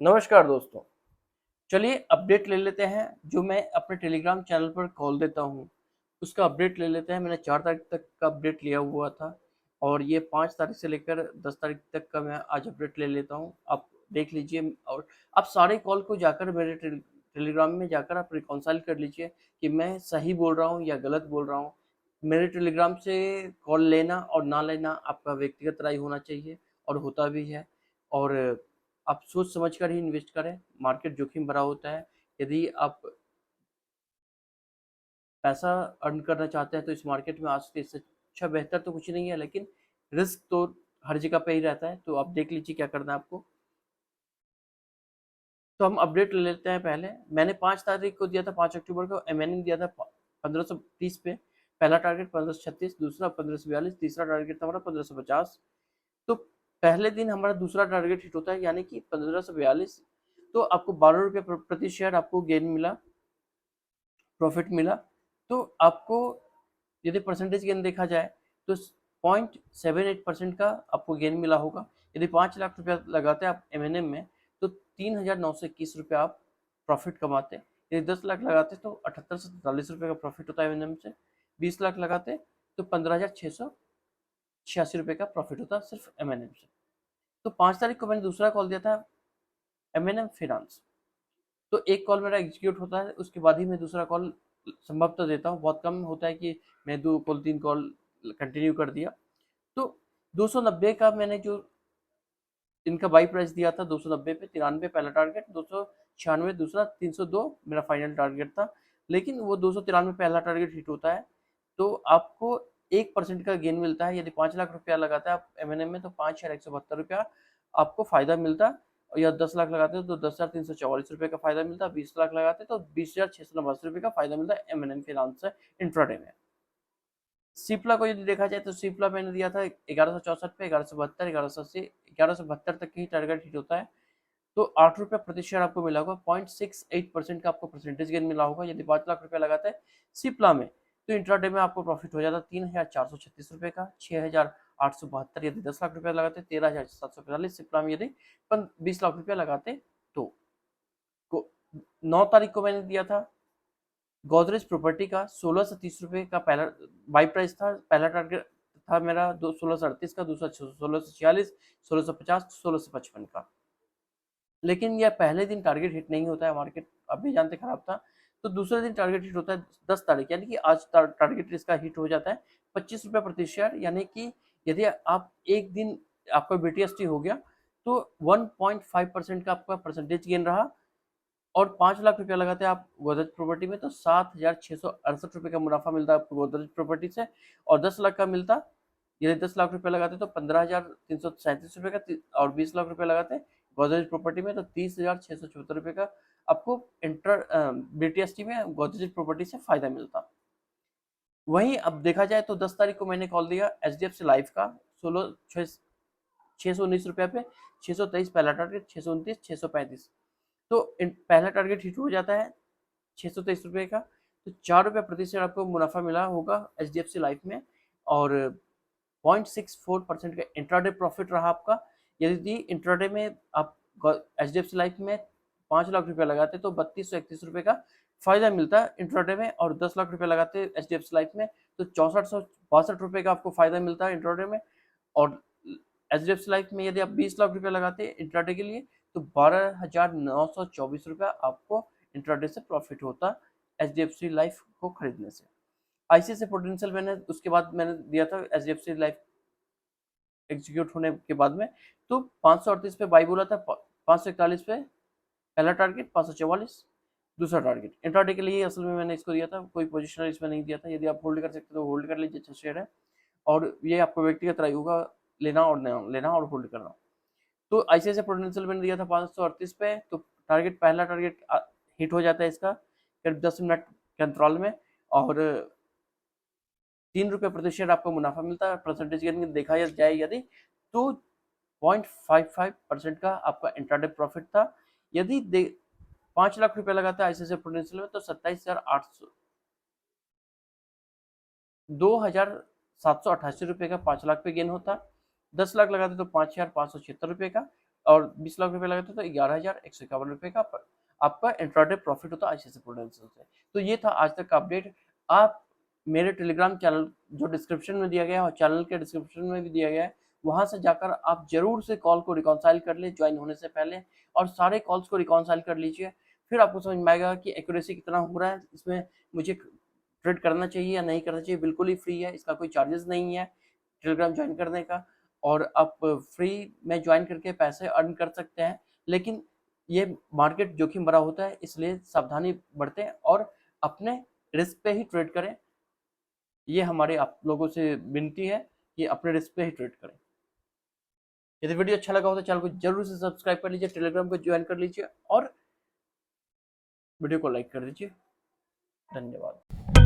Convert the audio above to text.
नमस्कार दोस्तों। चलिए अपडेट ले लेते हैं। जो मैं अपने टेलीग्राम चैनल पर कॉल देता हूँ उसका अपडेट ले लेते हैं। मैंने 4 तारीख तक का अपडेट लिया हुआ था और ये 5 तारीख से लेकर 10 तारीख तक का मैं आज अपडेट ले लेता हूँ। आप देख लीजिए और आप सारे कॉल को जाकर मेरे टेलीग्राम में जाकर आप रिकॉन्साइल कर लीजिए कि मैं सही बोल रहा हूँ या गलत बोल रहा हूँ। मेरे टेलीग्राम से कॉल लेना और ना लेना आपका व्यक्तिगत राय होना चाहिए और होता भी है। और आप सोच समझ कर ही इन्वेस्ट करें। मार्केट जोखिम भरा होता है। यदि आप पैसा अर्न करना चाहते हैं तो इस मार्केट में आज के इससे अच्छा बेहतर तो कुछ नहीं है, लेकिन रिस्क तो हर जगह पे ही रहता है। तो आप देख लीजिए क्या करना है आपको। तो हम अपडेट ले लेते हैं। पहले मैंने 5 तारीख को दिया था, 5 अक्टूबर को एमएनएम दिया था 1530 पे। पहला टारगेट 1536, दूसरा 1542, तीसरा टारगेट था हमारा 1550। तो पहले दिन हमारा दूसरा टारगेट हिट होता है यानी कि 1542। तो आपको 12 रुपये प्रति शेयर आपको गेन मिला, प्रॉफिट मिला। तो आपको यदि परसेंटेज गेन देखा जाए तो 0.78% का आपको गेन मिला होगा। यदि 5 लाख रुपया लगाते हैं आप एमएनएम में तो 3,921 रुपये आप प्रॉफिट कमाते। यदि 10 लाख लगाते तो 78 से 43 रुपये का प्रॉफिट होता है एमएनएम से। 20 लाख लगाते तो 15,686 रुपये का प्रॉफिट होता सिर्फ एमएनएम से। तो 5 तारीख को मैंने दूसरा कॉल दिया था एमएनएम फाइनेंस। तो एक कॉल मेरा एग्जीक्यूट होता है, उसके बाद ही मैं दूसरा कॉल संभवतः देता हूँ। बहुत कम होता है कि मैं 2 कॉल 3 कॉल कंटिन्यू कर दिया। तो 290 का मैंने जो इनका बाई प्राइस दिया था 290 पे, 93 पहला टारगेट, 296 दूसरा, 302 मेरा फाइनल टारगेट था। लेकिन वो 293 पहला टारगेट हिट होता है तो आपको 1% का गेन मिलता है। यदि 5 लाख रुपया लगाता है आप एमएनएम में तो 5,172 रुपया आपको फायदा मिलता। या 10 लाख लगाते हो तो 10,344 रुपये का फायदा मिलता। 20 लाख लगाते तो 20,689 रुपये का फायदा मिलता है एमएनएम फाइनेंस से इंट्राडे में। सिप्ला को यदि देखा जाए तो सिप्ला मैंने दिया था 1164 पे, 1172, 1180, 1172 तक ही टारगेट हिट होता है। तो 8 रुपये प्रति शेयर आपको मिला होगा। 0.68% का आपको परसेंटेज गेन मिला होगा। यदि 5 लाख रुपया लगाते हैं सिप्ला में तो इंट्राडे में आपको प्रॉफिट हो जाता 3,436 रुपये का, 6,872। यदि 10 लाख रुपया लगाते 13,745 सिप्ला में। यदि 20 लाख रुपया लगाते तो 9 तारीख को मैंने दिया था गोदरेज प्रॉपर्टी का 16 से 30 रुपये का पहला बाई प्राइस था। पहला टारगेट था मेरा 16 से 38 का, दूसरा 16 से 46, 16 से 50, 16 से 55 का। लेकिन यह पहले दिन टारगेट हिट नहीं होता है। मार्केट अभी जानते खराब था। तो दूसरे दिन टारगेट हिट होता है 10 तारीख, यानी कि आज टारगेट इसका हिट हो जाता है 25 रुपये प्रति शेयर। यानी कि यदि आप एक दिन आपका बीटीएसटी हो गया तो 1.5% का आपका परसेंटेज गेन रहा। और 5 लाख रुपया लगाते हैं आप गोदरेज प्रॉपर्टी में तो 7,668 रुपये का मुनाफा मिलता है आपको गोदरेज प्रॉपर्टी से। और 10 लाख का मिलता। यदि 10 लाख रुपया लगाते तो 15,337 रुपये का। और 20 लाख रुपया लगाते गोदरेज प्रॉपर्टी में तो 30,674 रुपये का आपको इंटर बीटीएसटी में गोदरेज प्रॉपर्टी से फायदा मिलता। वहीं अब देखा जाए तो 10 तारीख को मैंने कॉल दिया एचडीएफसी लाइफ का 619 रुपये पे। 623 पहला टारगेट, 629, 635। तो पहला टारगेट हिट हो जाता है 623 रुपये का। तो 4 रुपये प्रति शेयर आपको मुनाफा मिला होगा H D F C life में। और 0.64% का इंट्राडे प्रॉफिट रहा आपका। यदि इंट्राडे में आप H D F C life में 5 लाख रुपया लगाते तो 3231 रुपये का फायदा मिलता है इंट्राडे में। और 10 लाख रुपया लगाते H D F C life में तो 6462 रुपये का आपको फायदा मिलता है इंट्राडे में। और H D F C life में यदि आप 20 लाख रुपया लगाते हैं इंट्राडे के लिए तो 12,924 रुपया आपको इंट्राडे से प्रॉफिट होता H D F C life को खरीदने से। आईसीआईसीआई प्रूडेंशियल मैंने उसके बाद मैंने दिया था H D F C life execute होने के बाद में। तो 538 पे बाई बोला था, 541 पे पहला टारगेट, 544 दूसरा टारगेट। इंट्राडे के लिए असल में मैंने इसको दिया था, कोई पोजिशनर इसमें नहीं दिया था। यदि आप होल्ड कर सकते तो होल्ड कर लीजिए, अच्छा शेयर है। और ये आपको व्यक्तिगत राय होगा लेना और न लेना और होल्ड करना। तो आईसीआईसीआई प्रूडेंशियल मैंने दिया था 538 पे। तो टारगेट पहला टारगेट हिट हो जाता है इसका करीब 10 मिनट के अंतराल में। और 3 रुपये प्रति शेयर आपको मुनाफा मिलता है। परसेंटेज गेन देखा जाए यदि तो 0.55% का आपका इंट्राडे प्रॉफिट था। यदि 5 लाख रुपया लगाता है आईसीआईसीआई प्रूडेंशियल में तो 2,788 रुपये का 5 लाख पे गेन होता। 10 लाख लगाते तो 5,576 रुपये का। और 20 लाख रुपए लगाते तो 11,151 रुपए का आपका इंट्राडे प्रॉफिट होता आईसीआईसीआई प्रूडेंशियल से। तो ये था आज तक का अपडेट। आप मेरे टेलीग्राम चैनल जो डिस्क्रिप्शन में दिया गया है और चैनल के डिस्क्रिप्शन में भी दिया गया है, वहां से जाकर आप जरूर से कॉल को रिकॉन्साइल कर ले ज्वाइन होने से पहले, और सारे कॉल्स को रिकॉन्साइल कर लीजिए। फिर आपको समझ में आएगा कि एक्यूरेसी कितना हो रहा है, इसमें मुझे ट्रेड करना चाहिए या नहीं करना चाहिए। बिल्कुल ही फ्री है, इसका कोई चार्जेस नहीं है टेलीग्राम ज्वाइन करने का, और आप फ्री में ज्वाइन करके पैसे अर्न कर सकते हैं। लेकिन ये मार्केट जोखिम भरा होता है, इसलिए सावधानी बरतें और अपने रिस्क पे ही ट्रेड करें। ये हमारे आप लोगों से विनती है कि अपने रिस्क पे ही ट्रेड करें। यदि वीडियो अच्छा लगा हो तो चैनल को जरूर से सब्सक्राइब कर लीजिए, टेलीग्राम को ज्वाइन कर लीजिए और वीडियो को लाइक कर दीजिए। धन्यवाद।